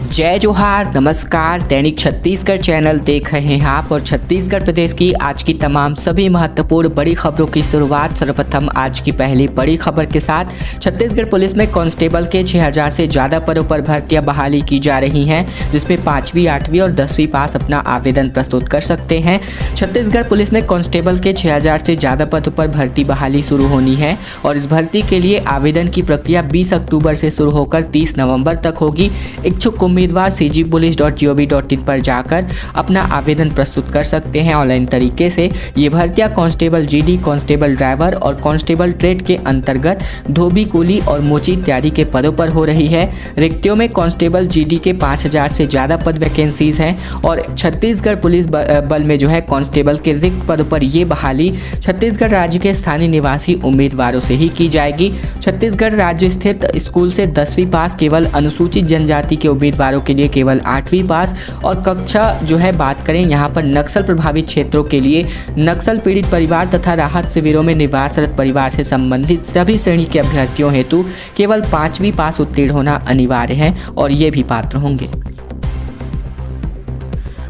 जय जोहार, नमस्कार। दैनिक छत्तीसगढ़ चैनल देख रहे हैं आप और छत्तीसगढ़ प्रदेश की आज की तमाम सभी महत्वपूर्ण बड़ी खबरों की शुरुआत सर्वप्रथम आज की पहली बड़ी खबर के साथ। छत्तीसगढ़ पुलिस में कांस्टेबल के 6000 से ज़्यादा पदों पर भर्तियां बहाली की जा रही हैं, जिसमें 5वीं, 8वीं और 10वीं पास अपना आवेदन प्रस्तुत कर सकते हैं। छत्तीसगढ़ पुलिस में कांस्टेबल के 6000 से ज़्यादा पदों पर भर्ती बहाली शुरू होनी है और इस भर्ती के लिए आवेदन की प्रक्रिया 20 अक्टूबर से शुरू होकर 30 नवंबर तक होगी। इच्छुक उम्मीदवार cgpolice.gov.in पर जाकर अपना आवेदन प्रस्तुत कर सकते हैं ऑनलाइन तरीके से। ये भर्तियां कांस्टेबल जीडी, कांस्टेबल ड्राइवर और कांस्टेबल ट्रेड के अंतर्गत धोबी, कुली और मोची इत्यादि के पदों पर हो रही है। रिक्तियों में कांस्टेबल जीडी के 5000 से ज़्यादा पद वैकेंसीज हैं और छत्तीसगढ़ पुलिस बल में जो है कांस्टेबल के रिक्त पदों पर ये बहाली छत्तीसगढ़ राज्य के स्थानीय निवासी उम्मीदवारों से ही की जाएगी। छत्तीसगढ़ राज्य स्थित स्कूल से 10वीं पास, केवल अनुसूचित जनजाति के उम्मीदवारों के लिए केवल 8वीं पास और कक्षा जो है बात करें यहाँ पर नक्सल प्रभावित क्षेत्रों के लिए नक्सल पीड़ित परिवार तथा राहत शिविरों में निवासरत परिवार से संबंधित सभी श्रेणी के अभ्यर्थियों हेतु केवल 5वीं पास उत्तीर्ण होना अनिवार्य है और ये भी पात्र होंगे।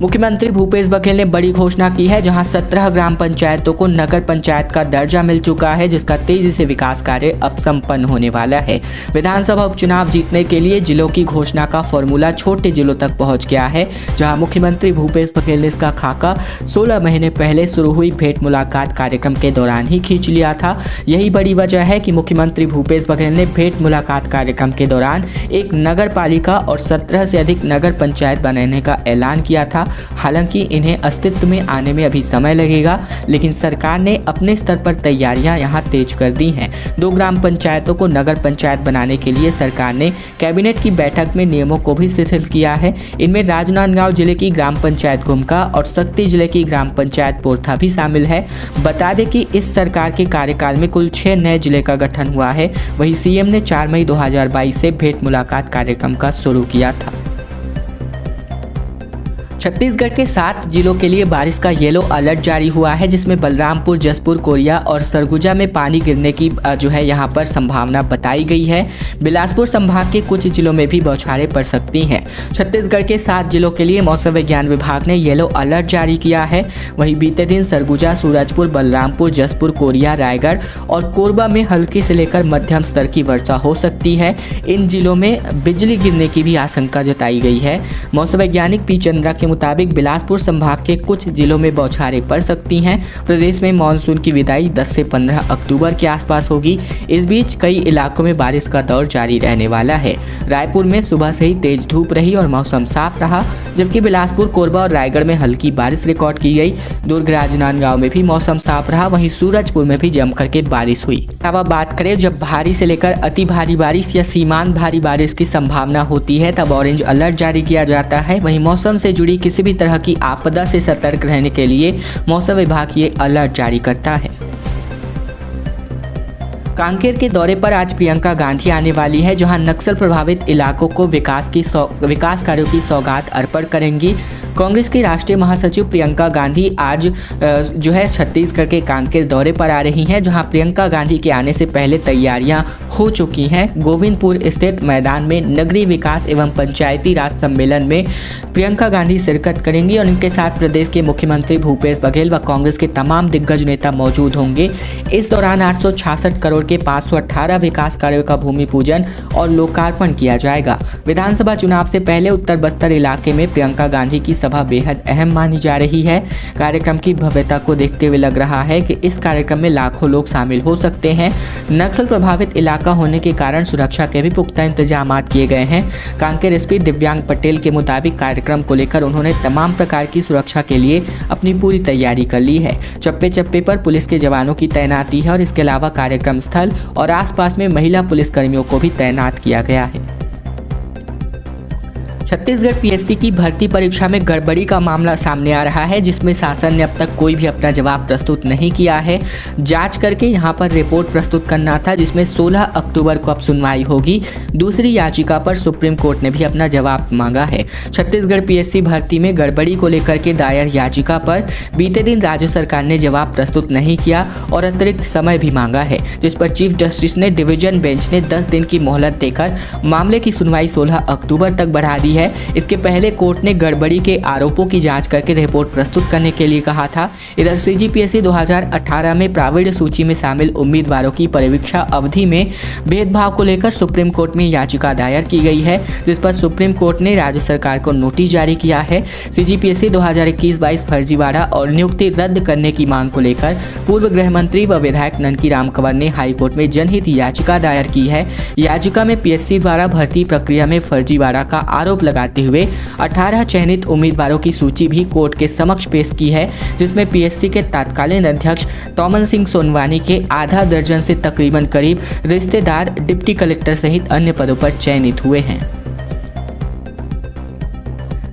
मुख्यमंत्री भूपेश बघेल ने बड़ी घोषणा की है, जहां 17 ग्राम पंचायतों को नगर पंचायत का दर्जा मिल चुका है, जिसका तेजी से विकास कार्य अब संपन्न होने वाला है। विधानसभा उपचुनाव जीतने के लिए जिलों की घोषणा का फॉर्मूला छोटे जिलों तक पहुंच गया है, जहां मुख्यमंत्री भूपेश बघेल ने इसका खाका 16 महीने पहले शुरू हुई भेंट मुलाकात कार्यक्रम के दौरान ही खींच लिया था। यही बड़ी वजह है कि मुख्यमंत्री भूपेश बघेल ने भेंट मुलाकात कार्यक्रम के दौरान एक नगर पालिका और 17 से अधिक नगर पंचायत बनाने का ऐलान किया था। हालांकि इन्हें अस्तित्व में आने में अभी समय लगेगा, लेकिन सरकार ने अपने स्तर पर तैयारियां यहां तेज कर दी हैं। 2 ग्राम पंचायतों को नगर पंचायत बनाने के लिए सरकार ने कैबिनेट की बैठक में नियमों को भी शिथिल किया है। इनमें राजनांदगांव जिले की ग्राम पंचायत घुमका और शक्ति जिले की ग्राम पंचायत पोरथा भी शामिल है। बता दें कि इस सरकार के कार्यकाल में कुल 6 नए जिले का गठन हुआ है। वहीं सीएम ने 4 मई 2022 से भेंट मुलाकात कार्यक्रम का शुरू किया था। छत्तीसगढ़ के 7 जिलों के लिए बारिश का येलो अलर्ट जारी हुआ है, जिसमें बलरामपुर, जसपुर, कोरिया और सरगुजा में पानी गिरने की जो है यहाँ पर संभावना बताई गई है। बिलासपुर संभाग के कुछ जिलों में भी बौछारें पड़ सकती हैं। छत्तीसगढ़ के 7 जिलों के लिए मौसम विज्ञान विभाग ने येलो अलर्ट जारी किया है। वहीं बीते दिन सरगुजा, सूरजपुर, बलरामपुर, जसपुर, कोरिया, रायगढ़ और कोरबा में हल्की से लेकर मध्यम स्तर की वर्षा हो सकती है। इन जिलों में बिजली गिरने की भी आशंका जताई गई है। मौसम वैज्ञानिक पी चंद्रा के मुताबिक बिलासपुर संभाग के कुछ जिलों में बौछारें पड़ सकती हैं। प्रदेश में मानसून की विदाई 10 से 15 अक्टूबर के आसपास होगी। इस बीच कई इलाकों में बारिश का दौर जारी रहने वाला है। रायपुर में सुबह से ही तेज धूप रही और मौसम साफ रहा, जबकि बिलासपुर, कोरबा और रायगढ़ में हल्की बारिश रिकॉर्ड की गई। दुर्ग, राजनांदगांव में भी मौसम साफ रहा। वहीं सूरजपुर में भी जमकर के बारिश हुई। अब बात करें, जब भारी से लेकर अति भारी बारिश या सीमांत भारी बारिश की संभावना होती है तब ऑरेंज अलर्ट जारी किया जाता है। वहीं मौसम से जुड़ी किसी भी तरह की आपदा से सतर्क रहने के लिए मौसम विभाग ये अलर्ट जारी करता है। कांकेर के दौरे पर आज प्रियंका गांधी आने वाली है, जहां नक्सल प्रभावित इलाकों को विकास कार्यों की सौगात अर्पण करेंगी। कांग्रेस की राष्ट्रीय महासचिव प्रियंका गांधी आज जो है छत्तीसगढ़ के कांकेर दौरे पर आ रही हैं, जहां प्रियंका गांधी के आने से पहले तैयारियां हो चुकी हैं। गोविंदपुर स्थित मैदान में नगरीय विकास एवं पंचायती राज सम्मेलन में प्रियंका गांधी शिरकत करेंगी और इनके साथ प्रदेश के मुख्यमंत्री भूपेश बघेल व कांग्रेस के तमाम दिग्गज नेता मौजूद होंगे। इस दौरान 866 करोड़ के 518 विकास कार्यों का भूमि पूजन और लोकार्पण किया जाएगा। विधानसभा चुनाव से पहले उत्तर बस्तर इलाके में प्रियंका गांधी की सभा बेहद अहम मानी जा रही है। कार्यक्रम की भव्यता को देखते हुए लग रहा है कि इस कार्यक्रम में लाखों लोग शामिल हो सकते हैं। नक्सल प्रभावित इलाका होने के कारण सुरक्षा के भी पुख्ता इंतजाम किए गए हैं। कांकेर एसपी दिव्यांग पटेल के मुताबिक कार्यक्रम को लेकर उन्होंने तमाम प्रकार की सुरक्षा के लिए अपनी पूरी तैयारी कर ली है। चप्पे चप्पे पर पुलिस के जवानों की तैनाती है और इसके अलावा कार्यक्रम स्थल और आसपास में महिला पुलिसकर्मियों को भी तैनात किया गया है। छत्तीसगढ़ पीएससी की भर्ती परीक्षा में गड़बड़ी का मामला सामने आ रहा है, जिसमें शासन ने अब तक कोई भी अपना जवाब प्रस्तुत नहीं किया है। जांच करके यहां पर रिपोर्ट प्रस्तुत करना था, जिसमें 16 अक्टूबर को अब सुनवाई होगी। दूसरी याचिका पर सुप्रीम कोर्ट ने भी अपना जवाब मांगा है। छत्तीसगढ़ पीएससी भर्ती में गड़बड़ी को लेकर के दायर याचिका पर बीते दिन राज्य सरकार ने जवाब प्रस्तुत नहीं किया और अतिरिक्त समय भी मांगा है, जिस पर चीफ जस्टिस ने डिवीजन बेंच ने 10 दिन की मोहलत देकर मामले की सुनवाई 16 अक्टूबर तक बढ़ा दी है। इसके पहले कोर्ट ने गड़बड़ी के आरोपों की जांच करके रिपोर्ट प्रस्तुत करने के लिए कहा था। इधर CGPSC 2018 में प्रावीण्य सूची में शामिल उम्मीदवारों की परीक्षा अवधि में भेदभाव को लेकर सुप्रीम कोर्ट में याचिका दायर की गई है, जिस पर सुप्रीम कोर्ट ने राज्य सरकार को नोटिस जारी किया है। CGPSC 2021-22 फर्जीवाड़ा और नियुक्ति रद्द करने की मांग को लेकर पूर्व गृह मंत्री व विधायक ननकी राम कंवर ने हाईकोर्ट में जनहित याचिका दायर की है। याचिका में PSC द्वारा भर्ती प्रक्रिया में फर्जीवाड़ा का आरोप लगाते हुए 18 चयनित उम्मीदवारों की सूची भी कोर्ट के समक्ष पेश की है, जिसमें PSC के तत्कालीन अध्यक्ष तोमन सिंह सोनवानी के आधा दर्जन से तकरीबन करीब रिश्तेदार डिप्टी कलेक्टर सहित अन्य पदों पर चयनित हुए हैं।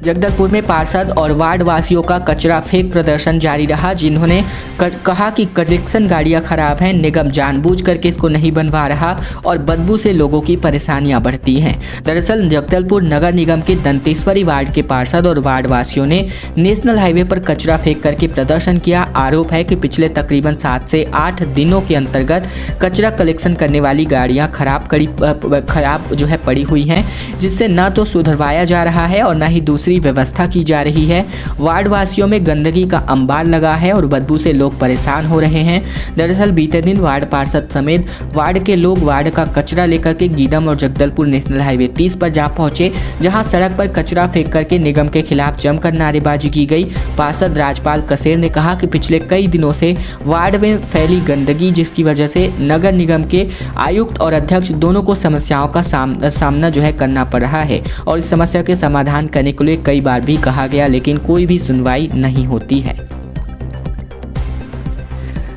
जगदलपुर में पार्षद और वार्ड वासियों का कचरा फेंक प्रदर्शन जारी रहा, जिन्होंने कहा कि कलेक्शन गाड़ियां खराब हैं, निगम जानबूझ करके इसको नहीं बनवा रहा और बदबू से लोगों की परेशानियां बढ़ती हैं। दरअसल जगदलपुर नगर निगम के दंतेश्वरी वार्ड के पार्षद और वार्ड वासियों ने नेशनल हाईवे पर कचरा फेंक करके प्रदर्शन किया। आरोप है कि पिछले तकरीबन 7 से 8 दिनों के अंतर्गत कचरा कलेक्शन करने वाली गाड़ियाँ खराब जो है पड़ी हुई हैं, जिससे न तो सुधरवाया जा रहा है और न ही दूसरी व्यवस्था की जा रही है। वार्ड वासियों में गंदगी का अंबार लगा है और बदबू से लोग परेशान हो रहे हैं। दरअसल बीते दिन वार्ड पार्षद समेत वार्ड के लोग वार्ड का कचरा लेकर के गीदम और जगदलपुर नेशनल हाईवे 30 पर जा पहुंचे, जहां सड़क पर कचरा फेंक करके निगम के खिलाफ जमकर नारेबाजी की गई। पार्षद राजपाल कसेर ने कहा कि पिछले कई दिनों से वार्ड में फैली गंदगी, जिसकी वजह से नगर निगम के आयुक्त और अध्यक्ष दोनों को समस्याओं का सामना जो है करना पड़ रहा है और इस समस्या के समाधान करने के लिए कई बार भी कहा गया, लेकिन कोई भी सुनवाई नहीं होती है।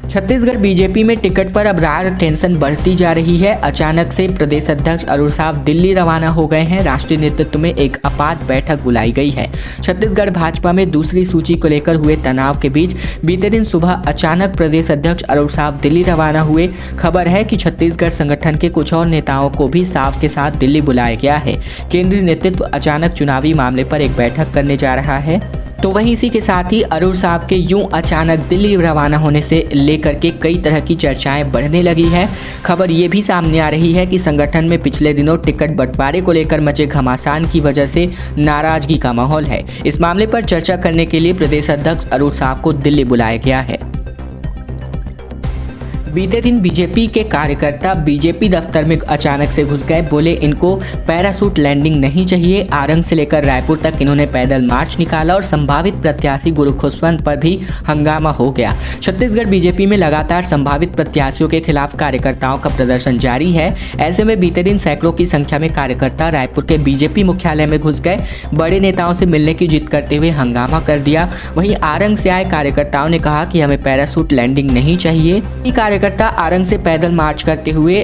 छत्तीसगढ़ बीजेपी में टिकट पर अब रार टेंशन बढ़ती जा रही है। अचानक से प्रदेश अध्यक्ष अरुण साव दिल्ली रवाना हो गए हैं। राष्ट्रीय नेतृत्व में एक आपात बैठक बुलाई गई है। छत्तीसगढ़ भाजपा में दूसरी सूची को लेकर हुए तनाव के बीच बीते दिन सुबह अचानक प्रदेश अध्यक्ष अरुण साव दिल्ली रवाना हुए। खबर है कि छत्तीसगढ़ संगठन के कुछ और नेताओं को भी साव के साथ दिल्ली बुलाया गया है। केंद्रीय नेतृत्व अचानक चुनावी मामले पर एक बैठक करने जा रहा है। तो वहीं इसी के साथ ही अरुण साव के यूं अचानक दिल्ली रवाना होने से लेकर के कई तरह की चर्चाएं बढ़ने लगी है। खबर ये भी सामने आ रही है कि संगठन में पिछले दिनों टिकट बंटवारे को लेकर मचे घमासान की वजह से नाराजगी का माहौल है। इस मामले पर चर्चा करने के लिए प्रदेश अध्यक्ष अरुण साव को दिल्ली बुलाया गया है। बीते दिन बीजेपी के कार्यकर्ता बीजेपी दफ्तर में अचानक से घुस गए। बोले इनको पैराशूट लैंडिंग नहीं चाहिए। आरंग से लेकर रायपुर तक इन्होंने पैदल मार्च निकाला और संभावित प्रत्याशी गुरु खुशवंत पर भी हंगामा हो गया। छत्तीसगढ़ बीजेपी में लगातार संभावित प्रत्याशियों के खिलाफ कार्यकर्ताओं का प्रदर्शन जारी है। ऐसे में बीते दिन सैकड़ों की संख्या में कार्यकर्ता रायपुर के बीजेपी मुख्यालय में घुस गए। बड़े नेताओं से मिलने की जिद करते हुए हंगामा कर दिया। वहीं आरंग से आए कार्यकर्ताओं ने कहा कि हमें पैराशूट लैंडिंग नहीं चाहिए। कार्यकर्ता आरंग से पैदल मार्च करते हुए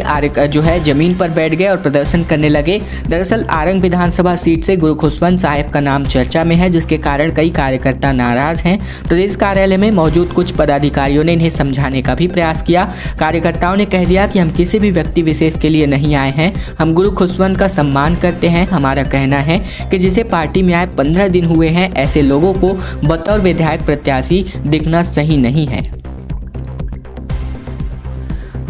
जो है जमीन पर बैठ गए और प्रदर्शन करने लगे। दरअसल आरंग विधानसभा सीट से गुरु खुशवंत साहब का नाम चर्चा में है, जिसके कारण कई कार्यकर्ता नाराज हैं। प्रदेश कार्यालय में मौजूद कुछ पदाधिकारियों ने इन्हें समझाने का भी प्रयास किया। कार्यकर्ताओं ने कह दिया कि हम किसी भी व्यक्ति विशेष के लिए नहीं आए हैं, हम गुरु खुशवंत का सम्मान करते हैं। हमारा कहना है कि जिसे पार्टी में आए 15 दिन हुए हैं, ऐसे लोगों को बतौर विधायक प्रत्याशी दिखना सही नहीं है।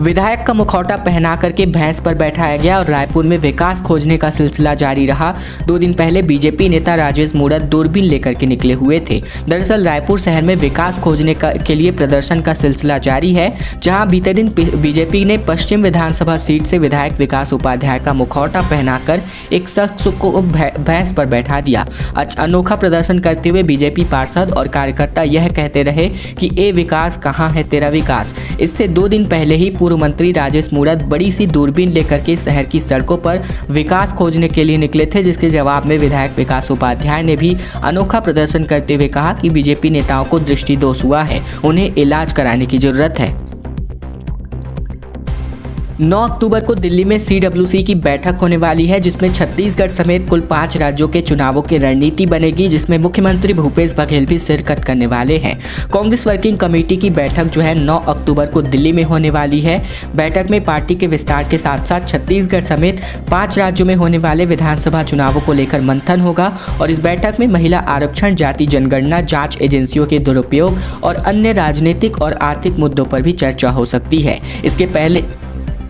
विधायक का मुखौटा पहना करके भैंस पर बैठाया गया और रायपुर में विकास खोजने का सिलसिला जारी रहा। 2 दिन पहले बीजेपी नेता राजेश मूणत दूरबीन लेकर के निकले हुए थे। दरअसल रायपुर शहर में विकास खोजने के लिए प्रदर्शन का सिलसिला जारी है, जहां बीते दिन बीजेपी ने पश्चिम विधानसभा सीट से विधायक विकास उपाध्याय का मुखौटा पहनाकर एक शख्स को भैंस पर बैठा दिया। अनोखा प्रदर्शन करते हुए बीजेपी पार्षद और कार्यकर्ता यह कहते रहे कि ए विकास कहाँ है तेरा विकास। इससे 2 दिन पहले ही पूर्व मंत्री राजेश मूणत बड़ी सी दूरबीन लेकर के शहर की सड़कों पर विकास खोजने के लिए निकले थे, जिसके जवाब में विधायक विकास उपाध्याय ने भी अनोखा प्रदर्शन करते हुए कहा कि बीजेपी नेताओं को दृष्टि दोष हुआ है, उन्हें इलाज कराने की जरूरत है। 9 अक्टूबर को दिल्ली में CWC की बैठक होने वाली है, जिसमें छत्तीसगढ़ समेत कुल 5 राज्यों के चुनावों की रणनीति बनेगी, जिसमें मुख्यमंत्री भूपेश बघेल भी शिरकत करने वाले हैं। कांग्रेस वर्किंग कमेटी की बैठक जो है 9 अक्टूबर को दिल्ली में होने वाली है। बैठक में पार्टी के विस्तार के साथ साथ छत्तीसगढ़ समेत 5 राज्यों में होने वाले विधानसभा चुनावों को लेकर मंथन होगा और इस बैठक में महिला आरक्षण, जाति जनगणना, जांच एजेंसियों के दुरुपयोग और अन्य राजनीतिक और आर्थिक मुद्दों पर भी चर्चा हो सकती है। इसके पहले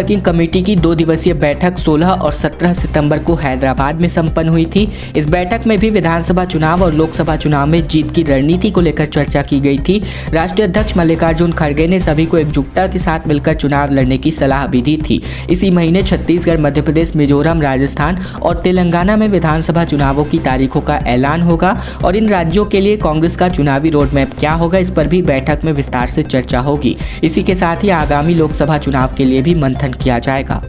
वर्किंग कमेटी की 2 दिवसीय बैठक 16 और 17 सितंबर को हैदराबाद में संपन्न हुई थी। इस बैठक में भी विधानसभा चुनाव और लोकसभा चुनाव में जीत की रणनीति को लेकर चर्चा की गई थी। राष्ट्रीय अध्यक्ष मल्लिकार्जुन खड़गे ने सभी को एकजुटता के साथ मिलकर चुनाव लड़ने की सलाह भी दी थी। इसी महीने छत्तीसगढ़, मध्य प्रदेश, मिजोरम, राजस्थान और तेलंगाना में विधानसभा चुनावों की तारीखों का ऐलान होगा और इन राज्यों के लिए कांग्रेस का चुनावी रोड मैप क्या होगा, इस पर भी बैठक में विस्तार से चर्चा होगी। इसी के साथ ही आगामी लोकसभा चुनाव के लिए भी मंथन किया जाएगा।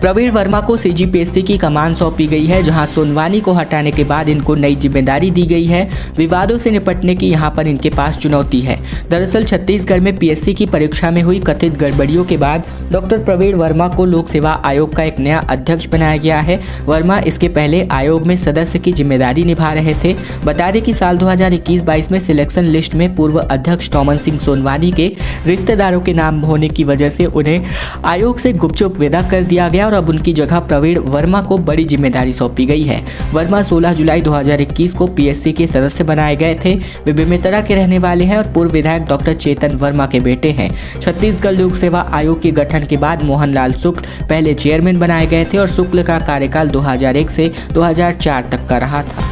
प्रवीण वर्मा को सीजीपीएससी की कमान सौंपी गई है, जहां सोनवानी को हटाने के बाद इनको नई जिम्मेदारी दी गई है। विवादों से निपटने की यहां पर इनके पास चुनौती है। दरअसल छत्तीसगढ़ में पीएससी की परीक्षा में हुई कथित गड़बड़ियों के बाद डॉक्टर प्रवीण वर्मा को लोक सेवा आयोग का एक नया अध्यक्ष बनाया गया है। वर्मा इसके पहले आयोग में सदस्य की जिम्मेदारी निभा रहे थे। बता दें कि साल 2021-22 में सिलेक्शन लिस्ट में पूर्व अध्यक्ष टोमन सिंह सोनवानी के रिश्तेदारों के नाम होने की वजह से उन्हें आयोग से गुपचुप विदा कर दिया गया और अब उनकी जगह प्रवीण वर्मा को बड़ी जिम्मेदारी सौंपी गई है। वर्मा 16 जुलाई 2021 को पीएससी के सदस्य बनाए गए थे। वे बेमेतरा के रहने वाले हैं और पूर्व विधायक डॉक्टर चेतन वर्मा के बेटे हैं। छत्तीसगढ़ लोक सेवा आयोग के गठन के बाद मोहनलाल शुक्ल पहले चेयरमैन बनाए गए थे और शुक्ल का कार्यकाल 2001 से 2004 तक का रहा था।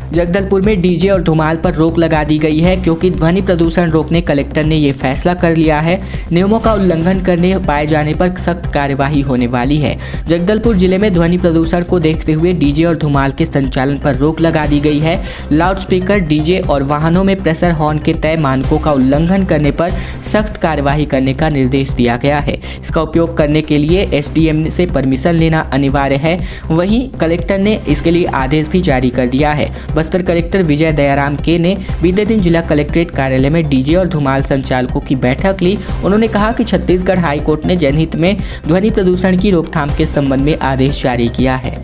जगदलपुर में डीजे और धुमाल पर रोक लगा दी गई है क्योंकि ध्वनि प्रदूषण रोकने कलेक्टर ने ये फैसला कर लिया है। नियमों का उल्लंघन करने पाए जाने पर सख्त कार्यवाही होने वाली है। जगदलपुर जिले में ध्वनि प्रदूषण को देखते हुए डीजे और धुमाल के संचालन पर रोक लगा दी गई है। लाउडस्पीकर, डीजे और वाहनों में प्रेशर हॉर्न के तय मानकों का उल्लंघन करने पर सख्त कार्यवाही करने का निर्देश दिया गया है। इसका उपयोग करने के लिए एसडीएम से परमिशन लेना अनिवार्य है। वहीं कलेक्टर ने इसके लिए आदेश भी जारी कर दिया है। बस्तर कलेक्टर विजय दयाराम के ने बीते दिन जिला कलेक्ट्रेट कार्यालय में डीजे और धुमाल संचालकों की बैठक ली। उन्होंने कहा कि छत्तीसगढ़ हाईकोर्ट ने जनहित में ध्वनि प्रदूषण की रोकथाम के संबंध में आदेश जारी किया है।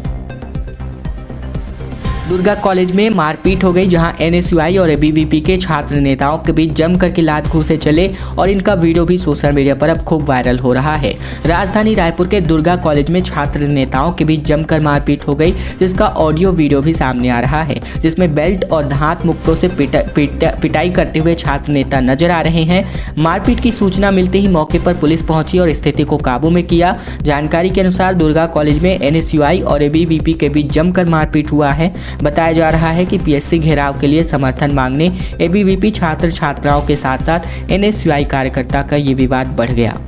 दुर्गा कॉलेज में मारपीट हो गई, जहां एनएसयूआई और एबीवीपी के छात्र नेताओं के बीच जमकर के लात घूंसे चले और इनका वीडियो भी सोशल मीडिया पर अब खूब वायरल हो रहा है। राजधानी रायपुर के दुर्गा कॉलेज में छात्र नेताओं के बीच जमकर मारपीट हो गई, जिसका ऑडियो वीडियो भी सामने आ रहा है, जिसमें बेल्ट और धात मुक्तों से पिटाई करते हुए छात्र नेता नजर आ रहे हैं। मारपीट की सूचना मिलते ही मौके पर पुलिस पहुंची और स्थिति को काबू में किया। जानकारी के अनुसार दुर्गा कॉलेज में एनएसयूआई और एबीवीपी के बीच जमकर मारपीट हुआ है। बताया जा रहा है कि पीएससी घेराव के लिए समर्थन मांगने एबीवीपी छात्र छात्राओं के साथ साथ एनएसयूआई कार्यकर्ता का ये विवाद बढ़ गया।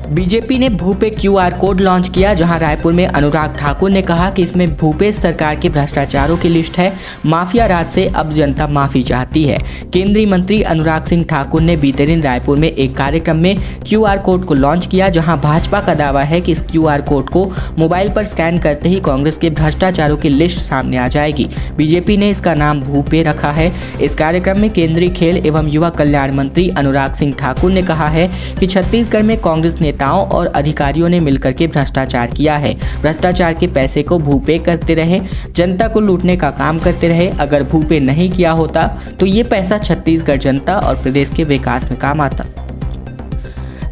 बीजेपी ने भूपे क्यूआर कोड लॉन्च किया, जहां रायपुर में अनुराग ठाकुर ने कहा कि इसमें भूपेश सरकार के भ्रष्टाचारों की लिस्ट है। माफिया राज से अब जनता माफी चाहती है। केंद्रीय मंत्री अनुराग सिंह ठाकुर ने बीते दिन रायपुर में एक कार्यक्रम में क्यूआर कोड को लॉन्च किया, जहां भाजपा का दावा है कि इस क्यूआर कोड को मोबाइल पर स्कैन करते ही कांग्रेस के भ्रष्टाचारों की लिस्ट सामने आ जाएगी। बीजेपी ने इसका नाम भूपे रखा है। इस कार्यक्रम में केंद्रीय खेल एवं युवा कल्याण मंत्री अनुराग सिंह ठाकुर ने कहा है कि छत्तीसगढ़ में कांग्रेस नेताओं और अधिकारियों ने मिलकर के भ्रष्टाचार किया है। भ्रष्टाचार के पैसे को भूपे करते रहे, जनता को लूटने का काम करते रहे। अगर भूपे नहीं किया होता तो ये पैसा छत्तीसगढ़ जनता और प्रदेश के विकास में काम आता।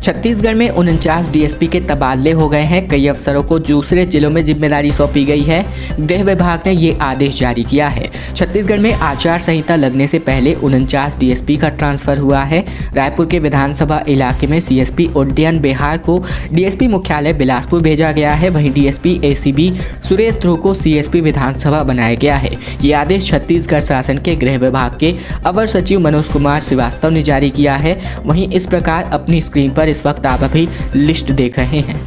छत्तीसगढ़ में 49 डीएसपी के तबादले हो गए हैं। कई अफसरों को दूसरे जिलों में जिम्मेदारी सौंपी गई है। गृह विभाग ने ये आदेश जारी किया है। छत्तीसगढ़ में आचार संहिता लगने से पहले 49 डीएसपी का ट्रांसफर हुआ है। रायपुर के विधानसभा इलाके में सीएसपी उड्डयन बिहार को डीएसपी मुख्यालय बिलासपुर भेजा गया है। वहीं डीएसपी एसीबी सुरेश ध्रुव को सीएसपी विधानसभा बनाया गया है। ये आदेश छत्तीसगढ़ शासन के गृह विभाग के अवर सचिव मनोज कुमार श्रीवास्तव ने जारी किया है। वहीं इस प्रकार अपनी स्क्रीन पर इस वक्त आप अभी लिस्ट देख रहे हैं।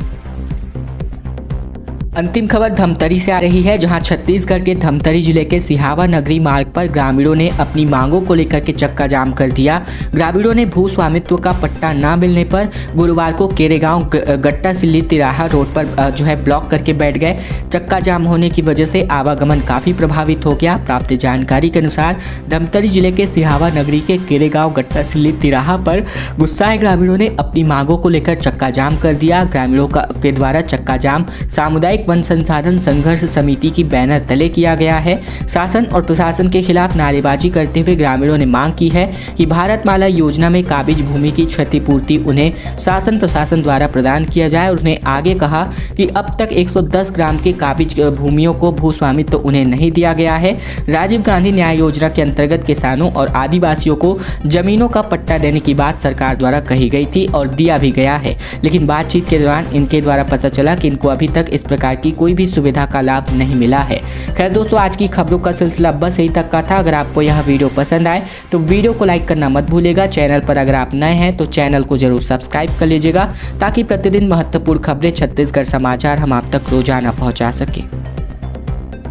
अंतिम खबर धमतरी से आ रही है, जहां छत्तीसगढ़ के धमतरी जिले के सिहावा नगरी मार्ग पर ग्रामीणों ने अपनी मांगों को लेकर के चक्का जाम कर दिया। ग्रामीणों ने भू स्वामित्व का पट्टा न मिलने पर गुरुवार को केरेगांव गट्टा सिल्ली तिराहा रोड पर ब्लॉक करके बैठ गए। चक्का जाम होने की वजह से आवागमन काफ़ी प्रभावित हो गया। प्राप्त जानकारी के अनुसार धमतरी जिले के सिहावा नगरी के केरेगांव गट्टा सिल्ली तिराहा पर गुस्साए ग्रामीणों ने अपनी मांगों को लेकर चक्का जाम कर दिया। ग्रामीणों के द्वारा चक्का जाम सामुदायिक न्यायिक वन संसाधन संघर्ष समिति की बैनर तले किया गया है। शासन और प्रशासन के खिलाफ नारेबाजी करते हुए ग्रामीणों ने मांग की है कि भारतमाला योजना में काबिज भूमि की क्षतिपूर्ति उन्हें शासन प्रशासन द्वारा प्रदान किया जाए। और उन्हें आगे कहा कि अब तक 110 ग्राम के काबिज भूमियों को भूस्वामित्व उन्हें नहीं दिया गया है। राजीव गांधी न्याय योजना के अंतर्गत किसानों और आदिवासियों को जमीनों का पट्टा देने की बात सरकार द्वारा कही गई थी और दिया भी गया है, लेकिन बातचीत के दौरान इनके द्वारा पता चला कि इनको अभी तक इस प्रकार की कोई भी सुविधा का लाभ नहीं मिला है। खैर दोस्तों, आज की खबरों का सिलसिला बस यही तक का था। अगर आपको यह वीडियो पसंद आए तो वीडियो को लाइक करना मत भूलिएगा। चैनल पर अगर आप नए हैं तो चैनल को जरूर सब्सक्राइब कर लीजिएगा ताकि प्रतिदिन महत्वपूर्ण खबरें छत्तीसगढ़ समाचार हम आप तक रोजाना पहुंचा सके।